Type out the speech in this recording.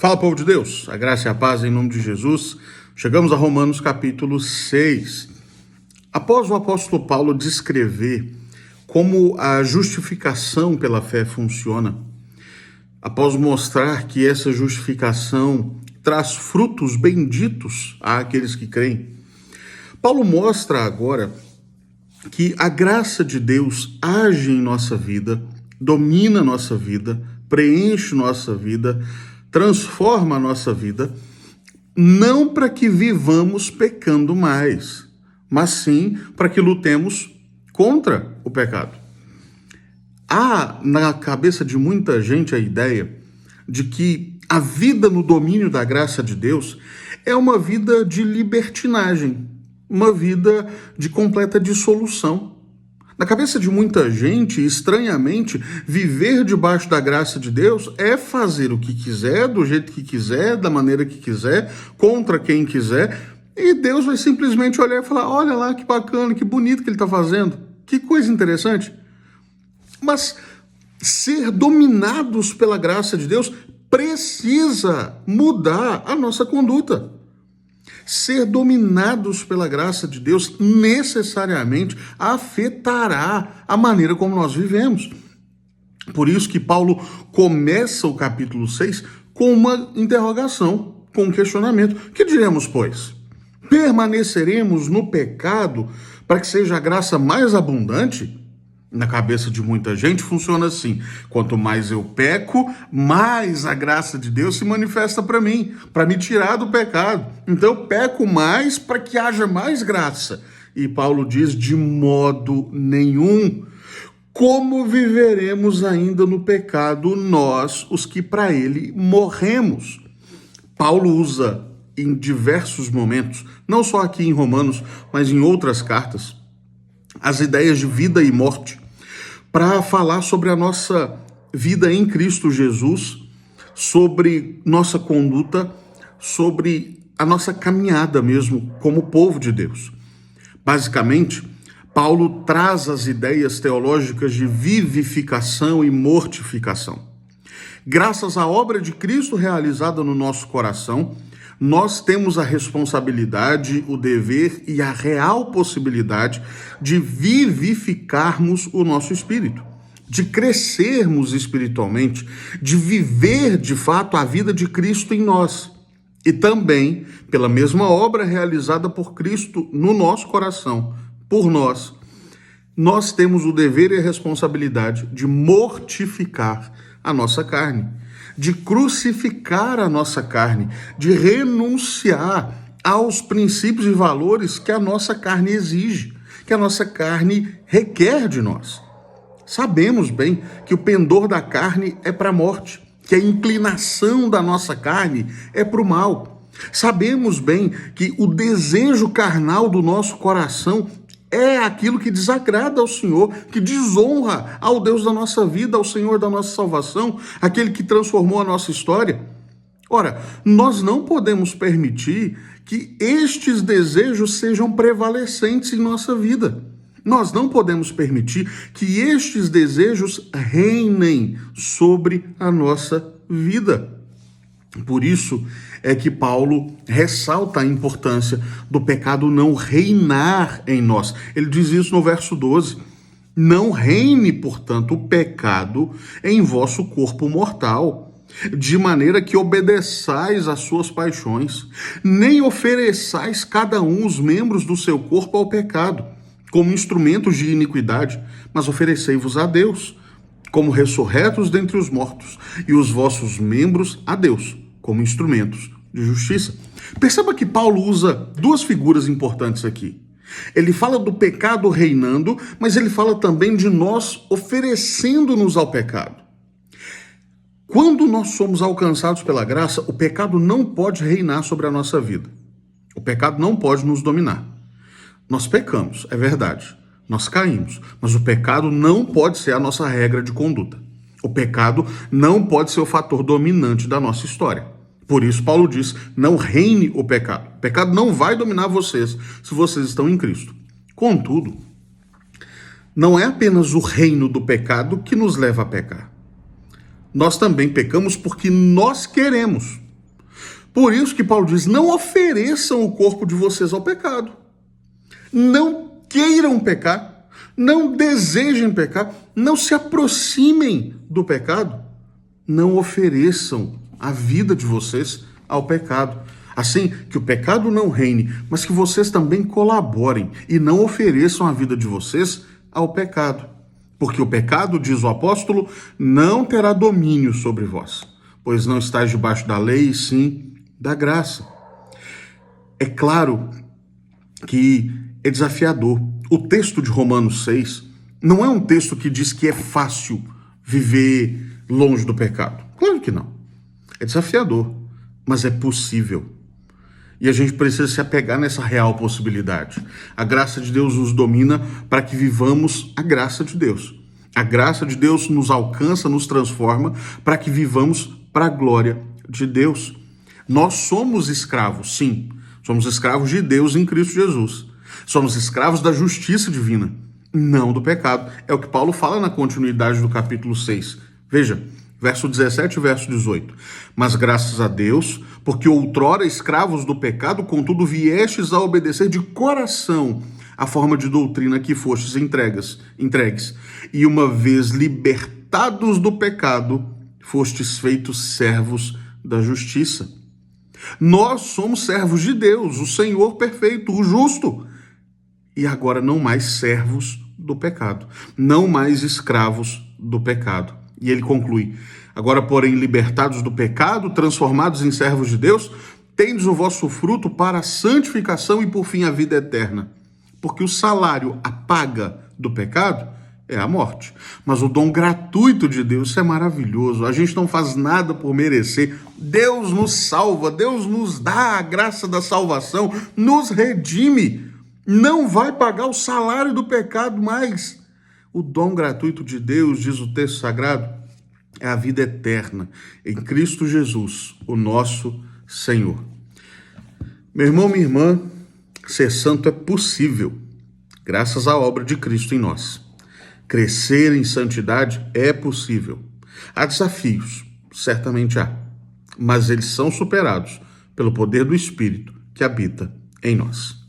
Fala, povo de Deus, a graça e a paz em nome de Jesus. Chegamos a Romanos capítulo 6. Após o apóstolo Paulo descrever como a justificação pela fé funciona, após mostrar que essa justificação traz frutos benditos àqueles que creem, Paulo mostra agora que a graça de Deus age em nossa vida, domina nossa vida, preenche nossa vida, transforma a nossa vida, não para que vivamos pecando mais, mas sim para que lutemos contra o pecado. Há na cabeça de muita gente a ideia de que a vida no domínio da graça de Deus é uma vida de libertinagem, uma vida de completa dissolução. Na cabeça de muita gente, estranhamente, viver debaixo da graça de Deus é fazer o que quiser, do jeito que quiser, da maneira que quiser, contra quem quiser, e Deus vai simplesmente olhar e falar: olha lá que bacana, que bonito que ele está fazendo, que coisa interessante. Mas ser dominados pela graça de Deus precisa mudar a nossa conduta. Ser dominados pela graça de Deus necessariamente afetará a maneira como nós vivemos. Por isso que Paulo começa o capítulo 6 com uma interrogação, com um questionamento. Que diremos, pois? Permaneceremos no pecado para que seja a graça mais abundante? Na cabeça de muita gente funciona assim: quanto mais eu peco, mais a graça de Deus se manifesta para mim, para me tirar do pecado. Então eu peco mais para que haja mais graça. E Paulo diz: de modo nenhum. Como viveremos ainda no pecado nós, os que para ele morremos? Paulo usa em diversos momentos, não só aqui em Romanos, mas em outras cartas, as ideias de vida e morte, para falar sobre a nossa vida em Cristo Jesus, sobre nossa conduta, sobre a nossa caminhada mesmo como povo de Deus. Basicamente, Paulo traz as ideias teológicas de vivificação e mortificação. Graças à obra de Cristo realizada no nosso coração, nós temos a responsabilidade, o dever e a real possibilidade de vivificarmos o nosso espírito, de crescermos espiritualmente, de viver de fato a vida de Cristo em nós. E também, pela mesma obra realizada por Cristo no nosso coração, por nós, nós temos o dever e a responsabilidade de mortificar a nossa carne, de crucificar a nossa carne, de renunciar aos princípios e valores que a nossa carne exige, que a nossa carne requer de nós. Sabemos bem que o pendor da carne é para a morte, que a inclinação da nossa carne é para o mal. Sabemos bem que o desejo carnal do nosso coração é aquilo que desagrada ao Senhor, que desonra ao Deus da nossa vida, ao Senhor da nossa salvação, aquele que transformou a nossa história. Ora, nós não podemos permitir que estes desejos sejam prevalecentes em nossa vida. Nós não podemos permitir que estes desejos reinem sobre a nossa vida. Por isso é que Paulo ressalta a importância do pecado não reinar em nós. Ele diz isso no verso 12. Não reine, portanto, o pecado em vosso corpo mortal, de maneira que obedeçais às suas paixões, nem ofereçais cada um os membros do seu corpo ao pecado, como instrumentos de iniquidade, mas oferecei-vos a Deus, como ressurretos dentre os mortos, e os vossos membros a Deus, como instrumentos de justiça. Perceba que Paulo usa duas figuras importantes aqui. Ele fala do pecado reinando, mas ele fala também de nós oferecendo-nos ao pecado. Quando nós somos alcançados pela graça, o pecado não pode reinar sobre a nossa vida. O pecado não pode nos dominar. Nós pecamos, é verdade. Nós caímos, mas o pecado não pode ser a nossa regra de conduta. O pecado não pode ser o fator dominante da nossa história. Por isso, Paulo diz: não reine o pecado. O pecado não vai dominar vocês se vocês estão em Cristo. Contudo, não é apenas o reino do pecado que nos leva a pecar. Nós também pecamos porque nós queremos. Por isso que Paulo diz, não ofereçam o corpo de vocês ao pecado. Não queiram pecar, não desejem pecar, não se aproximem do pecado, não ofereçam a vida de vocês ao pecado. Assim, que o pecado não reine, mas que vocês também colaborem e não ofereçam a vida de vocês ao pecado. Porque o pecado, diz o apóstolo, não terá domínio sobre vós, pois não estáis debaixo da lei, e sim da graça. É claro que é desafiador. O texto de Romanos 6 não é um texto que diz que é fácil viver longe do pecado. Claro que não. É desafiador, mas é possível. E a gente precisa se apegar nessa real possibilidade. A graça de Deus nos domina para que vivamos a graça de Deus. A graça de Deus nos alcança, nos transforma para que vivamos para a glória de Deus. Nós somos escravos, sim. Somos escravos de Deus em Cristo Jesus. Somos escravos da justiça divina, não do pecado. É o que Paulo fala na continuidade do capítulo 6. Veja, verso 17 e verso 18. Mas graças a Deus, porque outrora escravos do pecado, contudo viestes a obedecer de coração a forma de doutrina que fostes entregues. E uma vez libertados do pecado, fostes feitos servos da justiça. Nós somos servos de Deus, o Senhor perfeito, o justo. E agora não mais servos do pecado, não mais escravos do pecado. E ele conclui, agora, porém, libertados do pecado, transformados em servos de Deus, tendes o vosso fruto para a santificação e, por fim, a vida eterna. Porque o salário, a paga do pecado, é a morte. Mas o dom gratuito de Deus, isso é maravilhoso. A gente não faz nada por merecer. Deus nos salva, Deus nos dá a graça da salvação, nos redime. Não vai pagar o salário do pecado mais. O dom gratuito de Deus, diz o texto sagrado, é a vida eterna em Cristo Jesus, o nosso Senhor. Meu irmão, minha irmã, ser santo é possível, graças à obra de Cristo em nós. Crescer em santidade é possível. Há desafios, certamente há, mas eles são superados pelo poder do Espírito que habita em nós.